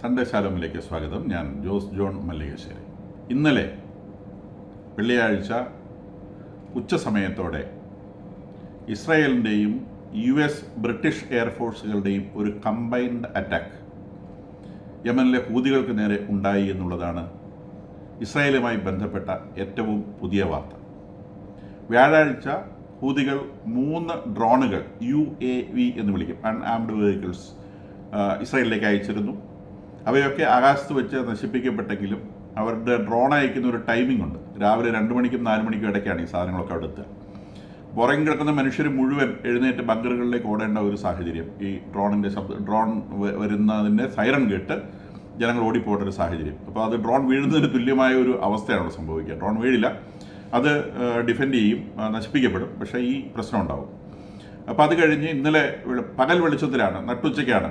Sunday ശാലോമിലേക്ക് സ്വാഗതം. ഞാൻ Jose John Mallikassery. ഇന്നലെ വെള്ളിയാഴ്ച ഉച്ചസമയത്തോടെ ഇസ്രായേലിൻ്റെയും US ബ്രിട്ടീഷ് എയർഫോഴ്സുകളുടെയും ഒരു കമ്പൈൻഡ് അറ്റാക്ക് യമനിലെ ഹൂതികൾക്ക് നേരെ ഉണ്ടായി എന്നുള്ളതാണ് ഇസ്രായേലുമായി ബന്ധപ്പെട്ട ഏറ്റവും പുതിയ വാർത്ത. വ്യാഴാഴ്ച ഹൂതികൾ 3 ഡ്രോണുകൾ UAV എന്ന് വിളിക്കും, അൺആംഡ് വെഹിക്കിൾസ്, ഇസ്രായേലിലേക്ക് അയച്ചിരുന്നു. അവയൊക്കെ ആകാശത്ത് വെച്ച് നശിപ്പിക്കപ്പെട്ടെങ്കിലും അവരുടെ ഡ്രോൺ അയക്കുന്ന ഒരു ടൈമിംഗ് ഉണ്ട്. രാവിലെ 2 മണിക്കും 4 മണിക്കും ഇടയ്ക്കാണ് ഈ സാധനങ്ങളൊക്കെ അവിടെ എത്തുക. പുറകിൽ കിടക്കുന്ന മനുഷ്യർ മുഴുവൻ എഴുന്നേറ്റ് ബങ്കറുകളിലേക്ക് ഓടേണ്ട ഒരു സാഹചര്യം, ഈ ഡ്രോൺ വരുന്നതിൻ്റെ സൈറൺ കേട്ട് ജനങ്ങൾ ഓടിപ്പോകേണ്ട ഒരു സാഹചര്യം. അപ്പോൾ അത് ഡ്രോൺ വീഴുന്നതിന് തുല്യമായ ഒരു അവസ്ഥയാണ് അവിടെ സംഭവിക്കുക. ഡ്രോൺ വീഴില്ല, അത് ഡിഫെൻഡ് ചെയ്യും, നശിപ്പിക്കപ്പെടും, പക്ഷേ ഈ പ്രശ്നം ഉണ്ടാവും. അപ്പോൾ അത് കഴിഞ്ഞ് ഇന്നലെ പകൽ വെളിച്ചത്തിലാണ്, നട്ടുച്ചയ്ക്കാണ്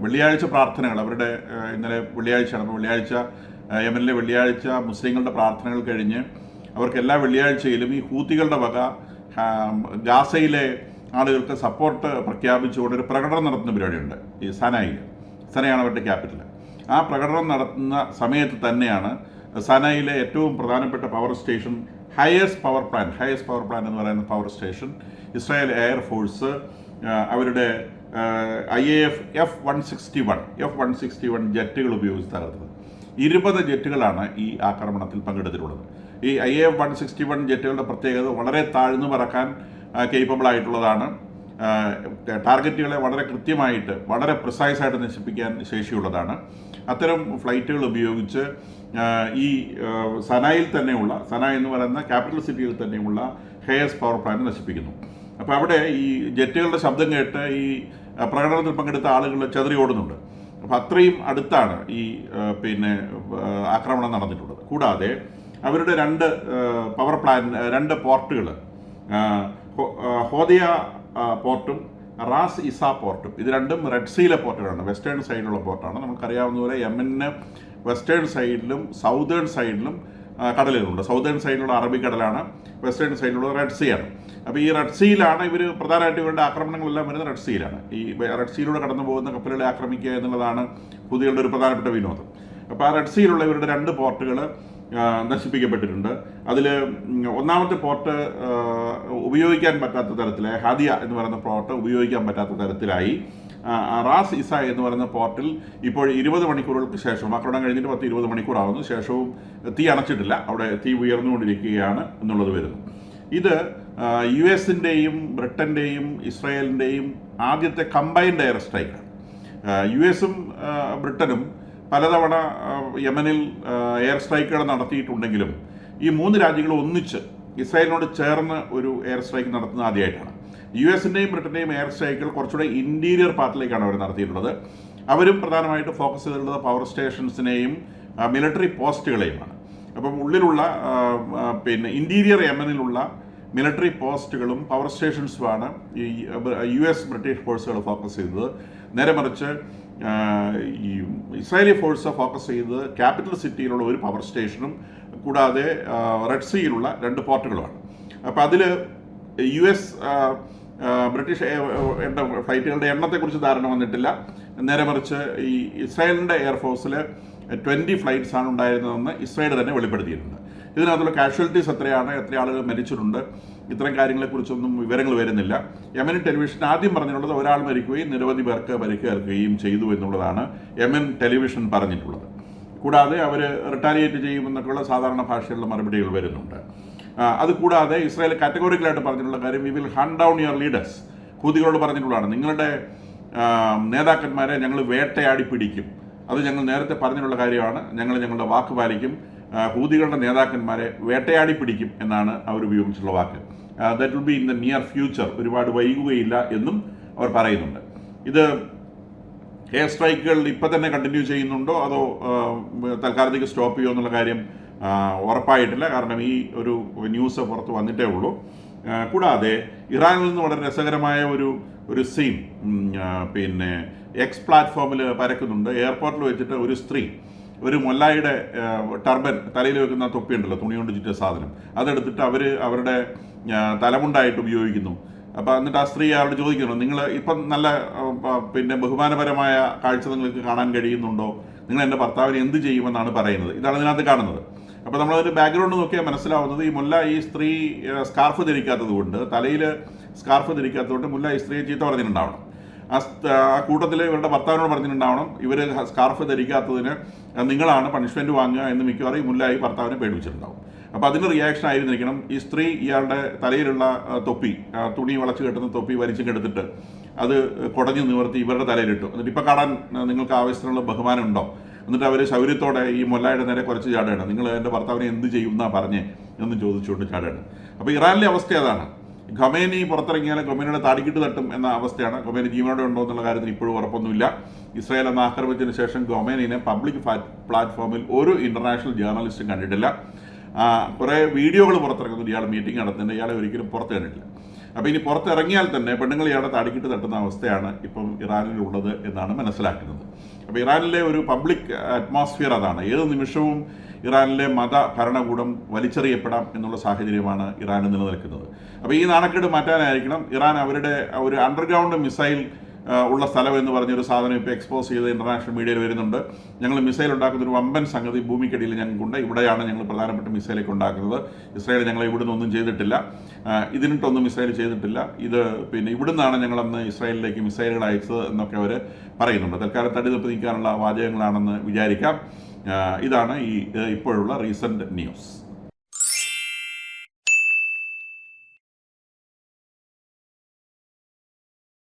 വെള്ളിയാഴ്ച പ്രാർത്ഥനകൾ. അവരുടെ ഇന്നലെ വെള്ളിയാഴ്ചയാണ്. അപ്പോൾ വെള്ളിയാഴ്ച യമനിലെ വെള്ളിയാഴ്ച മുസ്ലിങ്ങളുടെ പ്രാർത്ഥനകൾ കഴിഞ്ഞ് അവർക്ക് എല്ലാ വെള്ളിയാഴ്ചയിലും ഈ ഹൂത്തികളുടെ വക ഗാസയിലെ ആളുകൾക്ക് സപ്പോർട്ട് പ്രഖ്യാപിച്ചുകൊണ്ട് ഒരു പ്രകടനം നടത്തുന്ന പരിപാടിയുണ്ട്. ഈ സനയാണ് അവരുടെ ക്യാപിറ്റൽ. ആ പ്രകടനം നടത്തുന്ന സമയത്ത് തന്നെയാണ് സനയിലെ ഏറ്റവും പ്രധാനപ്പെട്ട power station, highest power plant എന്ന് പറയുന്ന പവർ സ്റ്റേഷൻ ഇസ്രായേൽ എയർഫോഴ്സ് അവരുടെ IAF F-161 ജെറ്റുകൾ ഉപയോഗിച്ച് തകർത്തത്. 20 ജെറ്റുകളാണ് ഈ ആക്രമണത്തിൽ പങ്കെടുത്തിട്ടുള്ളത്. ഈ IAF 161 ജെറ്റുകളുടെ പ്രത്യേകത വളരെ താഴ്ന്നു പറക്കാൻ കേപ്പബിൾ ആയിട്ടുള്ളതാണ്. ടാർഗറ്റുകളെ വളരെ കൃത്യമായിട്ട്, വളരെ പ്രിസൈസായിട്ട് നശിപ്പിക്കാൻ ശേഷിയുള്ളതാണ്. അത്തരം ഫ്ലൈറ്റുകൾ ഉപയോഗിച്ച് ഈ സന എന്ന് പറയുന്ന ക്യാപിറ്റൽ സിറ്റിയിൽ തന്നെയുള്ള ഹയസ്റ്റ് പവർ പ്ലാന്റ് നശിപ്പിക്കുന്നു. അപ്പോൾ അവിടെ ഈ ജെറ്റുകളുടെ ശബ്ദം കേട്ട് ഈ പ്രകടനത്തിൽ പങ്കെടുത്ത ആളുകൾ ചെതറി ഓടുന്നുണ്ട്. അപ്പോൾ അത്രയും അടുത്താണ് ഈ ആക്രമണം നടന്നിട്ടുള്ളത്. കൂടാതെ അവരുടെ 2 പോർട്ടുകൾ, ഹോദിയ പോർട്ടും റാസ് ഇസ പോർട്ടും, ഇത് രണ്ടും റെഡ് സീയിലെ പോർട്ടുകളാണ്, വെസ്റ്റേൺ സൈഡിലുള്ള പോർട്ടാണ്. നമുക്കറിയാവുന്ന പോലെ യമന് വെസ്റ്റേൺ സൈഡിലും സൗതേൺ സൈഡിലും കടലുകളുണ്ട്. സൗതേൺ സൈഡിലുള്ള അറബിക്കടലാണ്, വെസ്റ്റേൺ സൈഡിലുള്ള റെഡ് സീ ആണ്. അപ്പോൾ ഈ റെഡ് സീയിലാണ് ഇവർ പ്രധാനമായിട്ട് ഇവരുടെ ആക്രമണങ്ങളെല്ലാം വരുന്നത്. റെഡ് സീയിലാണ്. ഈ റെഡ് സീയിലൂടെ കടന്നു പോകുന്ന കപ്പലുകളെ ആക്രമിക്കുക എന്നുള്ളതാണ് ഹൂതികളുടെ ഒരു പ്രധാനപ്പെട്ട വിനോദം. അപ്പോൾ ആ റെഡ് സീയിലുള്ള ഇവരുടെ 2 പോർട്ടുകൾ നശിപ്പിക്കപ്പെട്ടിട്ടുണ്ട്. അതിൽ ഒന്നാമത്തെ പോർട്ട് ഉപയോഗിക്കാൻ പറ്റാത്ത തരത്തിൽ, ഹാദിയ എന്ന് പറയുന്ന പോർട്ട് ഉപയോഗിക്കാൻ പറ്റാത്ത തരത്തിലായി. റാസ് ഇസ എന്ന് പറയുന്ന പോർട്ടിൽ ഇപ്പോൾ 20 മണിക്കൂറുകൾക്ക് ശേഷം, ആക്രമണം കഴിഞ്ഞിട്ട് 10-20 മണിക്കൂറാവുന്നു, ശേഷവും തീ അണച്ചിട്ടില്ല, അവിടെ തീ ഉയർന്നുകൊണ്ടിരിക്കുകയാണ് എന്നുള്ളത് വരുന്നു. ഇത് US-ൻ്റെയും ബ്രിട്ടൻ്റെയും ഇസ്രായേലിൻ്റെയും ആദ്യത്തെ കമ്പൈൻഡ് എയർ സ്ട്രൈക്കാണ്. US-ഉം ബ്രിട്ടനും പലതവണ യമനിൽ എയർ സ്ട്രൈക്കുകൾ നടത്തിയിട്ടുണ്ടെങ്കിലും ഈ 3 രാജ്യങ്ങളും ഒന്നിച്ച് ഇസ്രായേലിനോട് ചേർന്ന് ഒരു എയർ സ്ട്രൈക്ക് നടത്തുന്നത് ആദ്യമായിട്ടാണ്. US-ൻ്റെയും ബ്രിട്ടൻ്റെയും എയർ സ്ട്രൈക്കുകൾ കുറച്ചുകൂടെ ഇൻറ്റീരിയർ പാർട്ടിലേക്കാണ് അവർ നടത്തിയിട്ടുള്ളത്. അവരും പ്രധാനമായിട്ട് ഫോക്കസ് ചെയ്തിട്ടുള്ളത് പവർ സ്റ്റേഷൻസിനെയും മിലിറ്ററി പോസ്റ്റുകളെയുമാണ്. അപ്പം ഉള്ളിലുള്ള ഇൻറ്റീരിയർ യമനിലുള്ള മിലിറ്ററി പോസ്റ്റുകളും പവർ സ്റ്റേഷൻസുമാണ് ഈ US ബ്രിട്ടീഷ് ഫോഴ്സുകൾ ഫോക്കസ് ചെയ്തത്. നേരെ മറിച്ച് ഈ ഇസ്രായേലി ഫോഴ്സ് ഫോക്കസ് ചെയ്തത് ക്യാപിറ്റൽ സിറ്റിയിലുള്ള ഒരു പവർ സ്റ്റേഷനും കൂടാതെ റെഡ് സീയിലുള്ള 2 പോർട്ടുകളുമാണ്. അപ്പോൾ അതിൽ US ബ്രിട്ടീഷ് ഫ്ലൈറ്റുകളുടെ എണ്ണത്തെക്കുറിച്ച് ധാരണ വന്നിട്ടില്ല. നേരെ മറിച്ച് ഈ ഇസ്രായേലിൻ്റെ എയർഫോഴ്സിൽ 20 ഫ്ലൈറ്റ്സ് ആണ് ഉണ്ടായിരുന്നതെന്ന് ഇസ്രായേൽ തന്നെ വെളിപ്പെടുത്തിയിട്ടുണ്ട്. ഇതിനകത്തുള്ള കാഷ്വാലിറ്റീസ് എത്രയാണ്, എത്ര ആളുകൾ മരിച്ചിട്ടുണ്ട്, ഇത്തരം കാര്യങ്ങളെക്കുറിച്ചൊന്നും വിവരങ്ങൾ വരുന്നില്ല. യമൻ ടെലിവിഷൻ ആദ്യം പറഞ്ഞിട്ടുള്ളത് ഒരാൾ മരിക്കുകയും നിരവധി പേർക്ക് പരിക്കേൽക്കുകയും ചെയ്തു എന്നുള്ളതാണ് യമൻ ടെലിവിഷൻ പറഞ്ഞിട്ടുള്ളത്. കൂടാതെ അവർ റിട്ടാലിയേറ്റ് ചെയ്യുമെന്നൊക്കെയുള്ള സാധാരണ ഭാഷയിലുള്ള മറുപടികൾ വരുന്നുണ്ട്. അതുകൂടാതെ ഇസ്രായേൽ കാറ്റഗോറിക്കലായിട്ട് പറഞ്ഞിട്ടുള്ള കാര്യം, we will hunt down your leaders. ഹൂതികളോട് പറഞ്ഞിട്ടുള്ളതാണ്, നിങ്ങളുടെ നേതാക്കന്മാരെ ഞങ്ങൾ വേട്ടയാടി പിടിക്കും. അത് ഞങ്ങൾ നേരത്തെ പറഞ്ഞിട്ടുള്ള കാര്യമാണ്, ഞങ്ങളുടെ വാക്ക് പാലിക്കും. ഹൂതികളുടെ നേതാക്കന്മാരെ വേട്ടയാടി പിടിക്കും എന്നാണ് അവർ ഉപയോഗിച്ചിട്ടുള്ള വാക്ക്. That will be in the near future, ഒരുപാട് വൈകുകയില്ല എന്നും അവർ പറയുന്നുണ്ട്. ഇത് എയർ സ്ട്രൈക്കുകൾ ഇപ്പം തന്നെ കണ്ടിന്യൂ ചെയ്യുന്നുണ്ടോ അതോ തൽക്കാലത്തേക്ക് സ്റ്റോപ്പ് ചെയ്യുമോ എന്നുള്ള കാര്യം ഉറപ്പായിട്ടില്ല. കാരണം ഈ ഒരു ന്യൂസ് പുറത്ത് വന്നിട്ടേ ഉള്ളൂ. കൂടാതെ ഇറാനിൽ നിന്ന് വളരെ രസകരമായ ഒരു സീൻ എക്സ് പ്ലാറ്റ്ഫോമിൽ പരക്കുന്നുണ്ട്. എയർപോർട്ടിൽ വെച്ചിട്ട് ഒരു സ്ത്രീ ഒരു മൊല്ലായിയുടെ ടർബൻ, തലയിൽ വെക്കുന്ന തൊപ്പിയുണ്ടല്ലോ, തുണി കൊണ്ട് ചുറ്റിയ സാധനം, അതെടുത്തിട്ട് അവരുടെ തലമുണ്ടായിട്ട് ഉപയോഗിക്കുന്നു. അപ്പോൾ എന്നിട്ട് ആ സ്ത്രീ അയാളോട് ചോദിക്കുന്നു, നിങ്ങൾ ഇപ്പം നല്ല പിന്നെ ബഹുമാനപരമായ കാഴ്ച നിങ്ങൾക്ക് കാണാൻ കഴിയുന്നുണ്ടോ, നിങ്ങൾ എൻ്റെ ഭർത്താവിന് എന്ത് ചെയ്യുമെന്നാണ് പറയുന്നത്. ഇതാണ് ഇതിനകത്ത് കാണുന്നത്. അപ്പോൾ നമ്മളൊരു ബാക്ക്ഗ്രൗണ്ട് നോക്കിയാൽ മനസ്സിലാവുന്നത്, ഈ മുല്ല ഈ സ്ത്രീ സ്കാർഫ് ധരിക്കാത്തത് കൊണ്ട്, തലയിൽ സ്കാർഫ് ധരിക്കാത്തത് കൊണ്ട് മുല്ല ഈ സ്ത്രീയെ ചീത്ത പറഞ്ഞിട്ടുണ്ടാവണം. ആ കൂട്ടത്തിൽ ഇവരുടെ ഭർത്താവിനോട് പറഞ്ഞിട്ടുണ്ടാവണം, ഇവർ സ്കാർഫ് ധരിക്കാത്തതിന് നിങ്ങളാണ് പണിഷ്മെൻറ്റ് വാങ്ങുക എന്ന് മിക്കവാറും ഈ മുല്ല ഈ ഭർത്താവിനെ പേടിപ്പിച്ചിട്ടുണ്ടാവും. അപ്പോൾ അതിന് റിയാക്ഷൻ ആയിരുന്നിരിക്കണം ഈ സ്ത്രീ ഇയാളുടെ തലയിലുള്ള തൊപ്പി, തുണി വളച്ച് കെട്ടുന്ന തൊപ്പി വലിച്ചു കെടുത്തിട്ട് അത് കുടഞ്ഞ് നിവർത്തി ഇവരുടെ തലയിലിട്ടു. എന്നിട്ട് ഇപ്പോൾ കാണാൻ നിങ്ങൾക്ക് ആവശ്യത്തിനുള്ള ബഹുമാനം ഉണ്ടോ? എന്നിട്ട് അവർ ശൗര്യത്തോടെ ഈ മുല്ലയുടെ നേരെ കുറച്ച് ചാടുകയാണ്. നിങ്ങൾ എൻ്റെ ഭർത്താവിനെ എന്ത് ചെയ്യും എന്നാ പറഞ്ഞേ എന്ന് ചോദിച്ചുകൊണ്ട് ചാടുകയാണ്. അപ്പോൾ ഇറാനിലെ അവസ്ഥ അതാണ്. ഖൊമേനി പുറത്തിറങ്ങിയാൽ ഖൊമേനിയുടെ താടിക്കിട്ട് തട്ടും എന്ന അവസ്ഥയാണ്. ഖൊമേനി ജീവനോടെ ഉണ്ടോ എന്നുള്ള കാര്യത്തിൽ ഇപ്പോഴും ഉറപ്പൊന്നുമില്ല. ഇസ്രായേൽ എന്ന ആക്രമിച്ചതിന് ശേഷം ഖൊമേനിനെ പബ്ലിക് പ്ലാറ്റ്ഫോമിൽ ഒരു ഇൻ്റർനാഷണൽ ജേർണലിസ്റ്റും കണ്ടിട്ടില്ല. കുറേ വീഡിയോകൾ പുറത്തിറങ്ങുന്നുണ്ട് ഇയാൾ മീറ്റിംഗ് നടത്തുന്നുണ്ട്, ഇയാളെ ഒരിക്കലും പുറത്ത് കണ്ടിട്ടില്ല. അപ്പോൾ ഇനി പുറത്തിറങ്ങിയാൽ തന്നെ പെണ്ണുങ്ങൾ ഇയാളെ താടിക്കിട്ട് തട്ടുന്ന അവസ്ഥയാണ് ഇപ്പം ഇറാനിലുള്ളത് എന്നാണ് മനസ്സിലാക്കുന്നത്. അപ്പോൾ ഇറാനിലെ ഒരു പബ്ലിക് അറ്റ്മോസ്ഫിയർ അതാണ്. ഏത് നിമിഷവും ഇറാനിലെ മത ഭരണകൂടം വലിച്ചെറിയപ്പെടാം എന്നുള്ള സാഹചര്യമാണ് ഇറാനിൽ നിലനിൽക്കുന്നത്. അപ്പോൾ ഈ നാണക്കേട് മാറ്റാനായിരിക്കണം ഇറാൻ അവരുടെ ഒരു അണ്ടർഗ്രൗണ്ട് മിസൈൽ ഉള്ള സ്ഥലം എന്ന് പറഞ്ഞൊരു സാധനം ഇപ്പോൾ എക്സ്പോസ് ചെയ്ത് ഇൻ്റർനാഷണൽ മീഡിയയിൽ വരുന്നുണ്ട്. ഞങ്ങൾ മിസൈൽ ഉണ്ടാക്കുന്ന ഒരു വമ്പൻ സംഗതി ഭൂമിക്കടിയിൽ ഞങ്ങൾക്കുണ്ട്, ഇവിടെയാണ് ഞങ്ങൾ പ്രധാനപ്പെട്ട മിസൈലൊക്കെ ഉണ്ടാക്കുന്നത്, ഇസ്രായേൽ ഞങ്ങളെ ഇവിടുന്ന് ഒന്നും ചെയ്തിട്ടില്ല, ഇതിനിട്ടൊന്നും മിസൈൽ ചെയ്തിട്ടില്ല, ഇത് പിന്നെ ഇവിടുന്നാണ് ഞങ്ങളന്ന് ഇസ്രായേലിലേക്ക് മിസൈലുകൾ അയച്ചത് എന്നൊക്കെ അവർ പറയുന്നുണ്ട്. തൽക്കാലം തടിതപ്പ് നീക്കാനുള്ള വാചകങ്ങളാണെന്ന് വിചാരിക്കാം. ഇതാണ് ഇപ്പോഴുള്ള റീസെൻറ്റ് ന്യൂസ്.